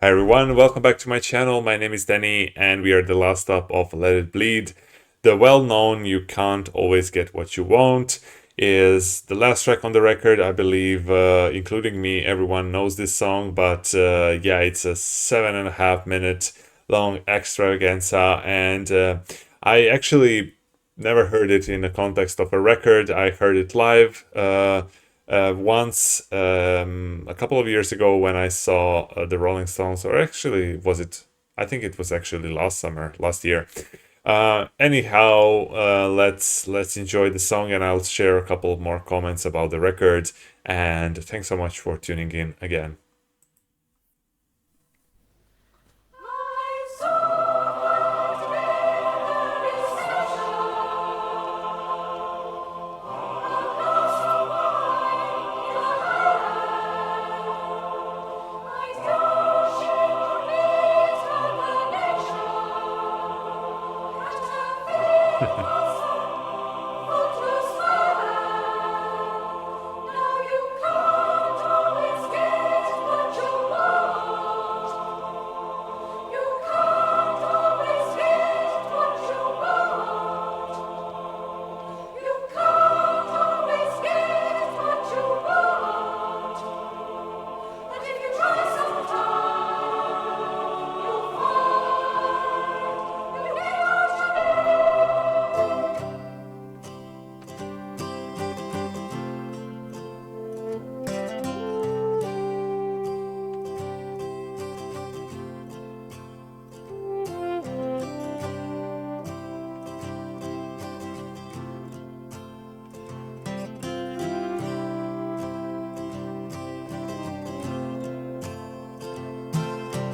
Hi everyone, welcome back to my channel. My name is Danny and we are the last stop of Let It Bleed. The well-known You Can't Always Get What You Want is the last track on the record. I believe, including me, everyone knows this song, but yeah, it's a 7.5 minute long extravaganza, and I actually never heard it in the context of a record. I heard it live once a couple of years ago when I saw the Rolling Stones, or actually, was it? I think it was actually last year. Anyhow, let's enjoy the song, and I'll share a couple of more comments about the record. And thanks so much for tuning in again.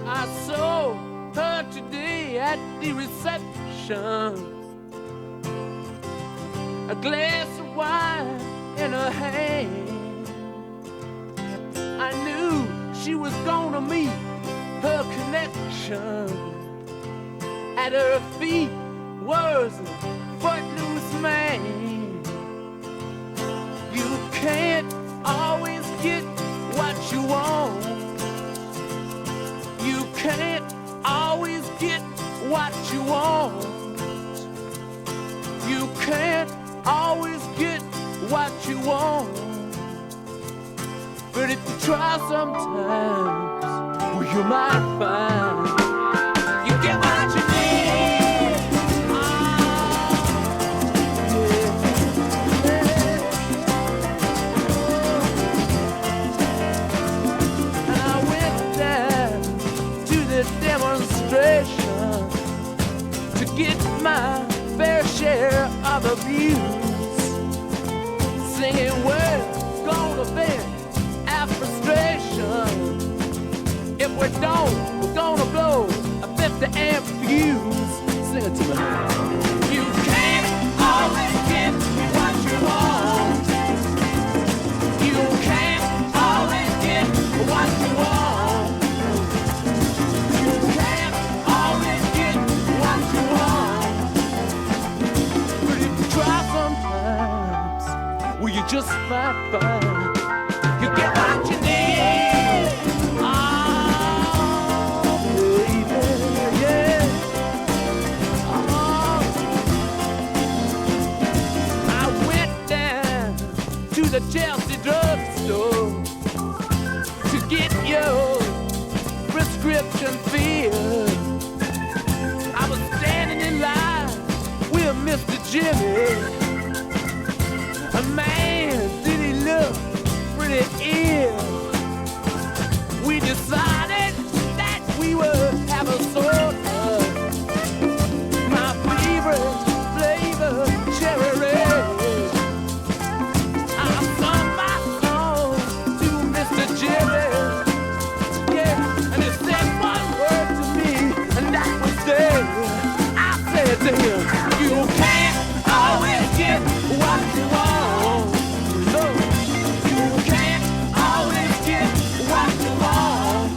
I saw her today at the reception, a glass of wine in her hand. I knew she was gonna meet her connection. At her feet was a footloose man. You can't always get what you want. You can't always get what you want. You can't always get what you want. But if you try sometimes, well, you might find you get what you need. And I went down to the demonstration to get my fair share of abuse, singing words gonna vent our frustration. If we don't, we're gonna blow a 50-amp fuse. Sing it to me. You can't always get what you want. You can't always get what you want. You can't always get what you want. But if you try sometimes, well, you just might find you get what you need. Oh, baby, yeah. Oh. I went down to the Chelsea drugstore to get your prescription filled. I was standing in line with Mr. Jimmy. A man, did he look pretty ill? We decided that we would have a soda. My favorite flavor, cherry red. I sung my song to Mr. Jimmy. Yeah, and he said one word to me, and that was there. I said to him, you can't always get what you want. No, you can't always get what you want.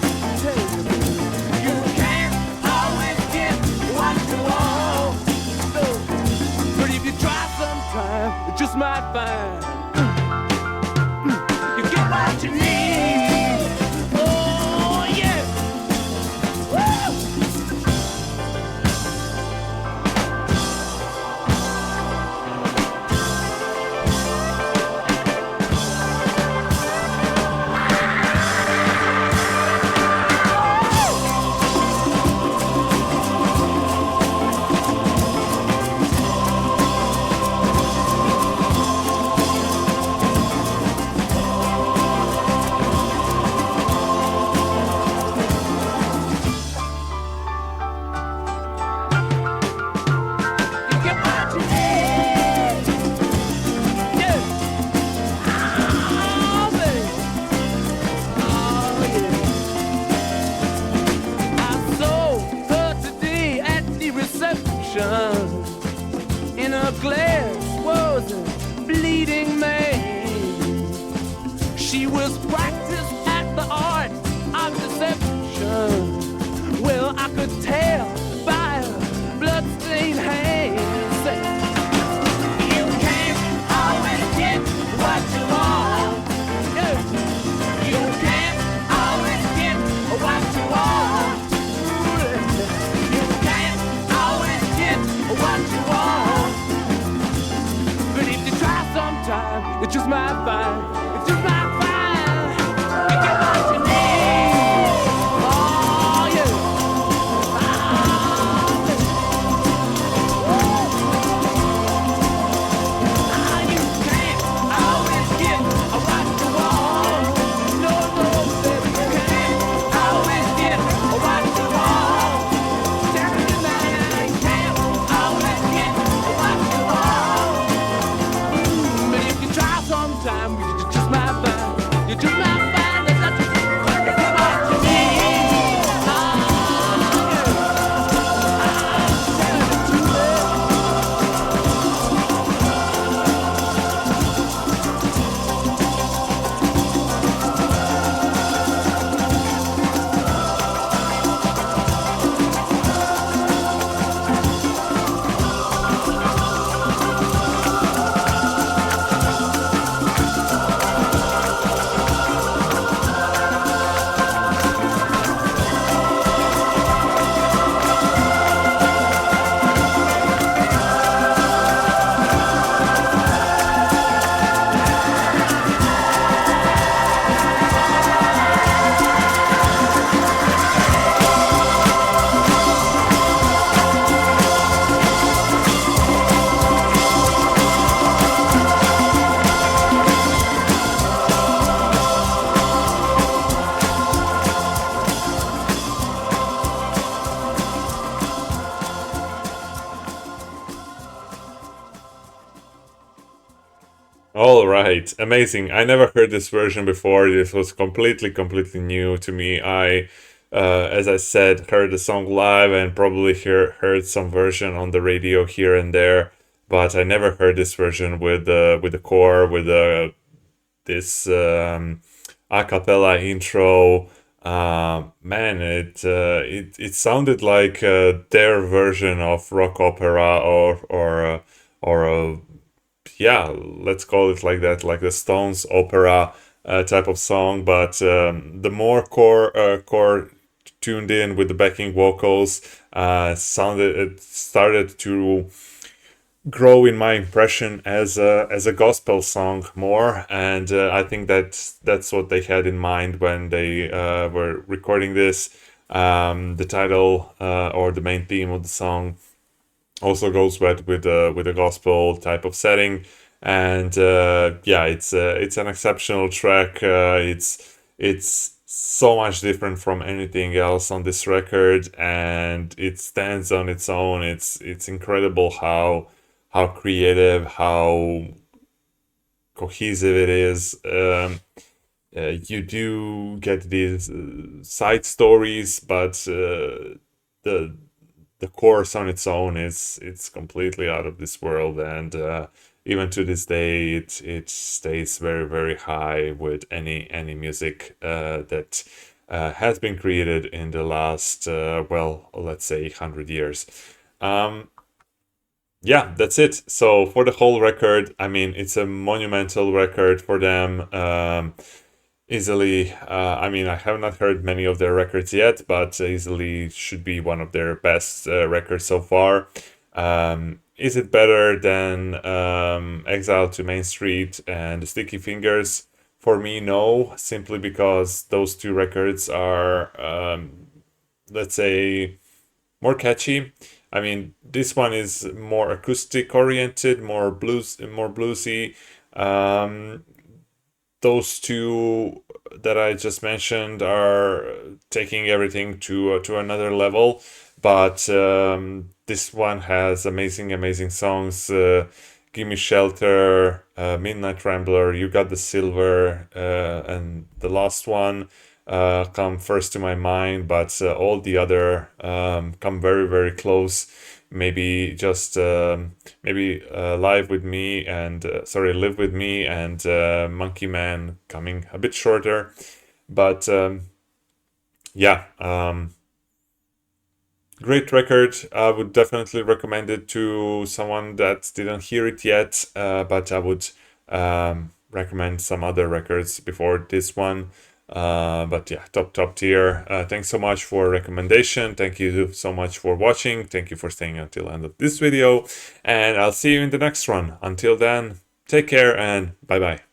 All right, amazing. I never heard this version before. This was completely new to me. As I said, heard the song live and probably heard some version on the radio here and there, but I never heard this version with the core with this a cappella intro. Man, it sounded like their version of rock opera or yeah, let's call it like that, like the Stones opera type of song. But the more core tuned in with the backing vocals, it started to grow in my impression as a gospel song more, and I think that's what they had in mind when they were recording this. The title or the main theme of the song also goes with a gospel type of setting, and yeah, it's an exceptional track. It's so much different from anything else on this record, and it stands on its own. It's incredible how creative, how cohesive it is. You do get these side stories, but the the course on its own is it's completely out of this world, and even to this day it stays very high with any music that has been created in the last well, let's say 100 years. um, yeah, that's it. So for the whole record, I mean, it's a monumental record for them. Easily, I mean, I have not heard many of their records yet, but easily should be one of their best records so far. Is it better than Exile to Main Street and Sticky Fingers? For me, no, simply because those two records are, let's say, more catchy. I mean, this one is more acoustic oriented, more bluesy. Um, those two that I just mentioned are taking everything to another level. But this one has amazing songs. Gimme Shelter, Midnight Rambler, You Got the Silver, and the last one come first to my mind, but all the other come very close. Maybe just maybe Live with Me and Live with Me and Monkey Man coming a bit shorter, but yeah. Great record. I would definitely recommend it to someone that didn't hear it yet, but I would recommend some other records before this one. But yeah, top tier. Thanks so much for recommendation. Thank you so much for watching. Thank you for staying until the end of this video, and I'll see you in the next one. Until then, take care and bye bye.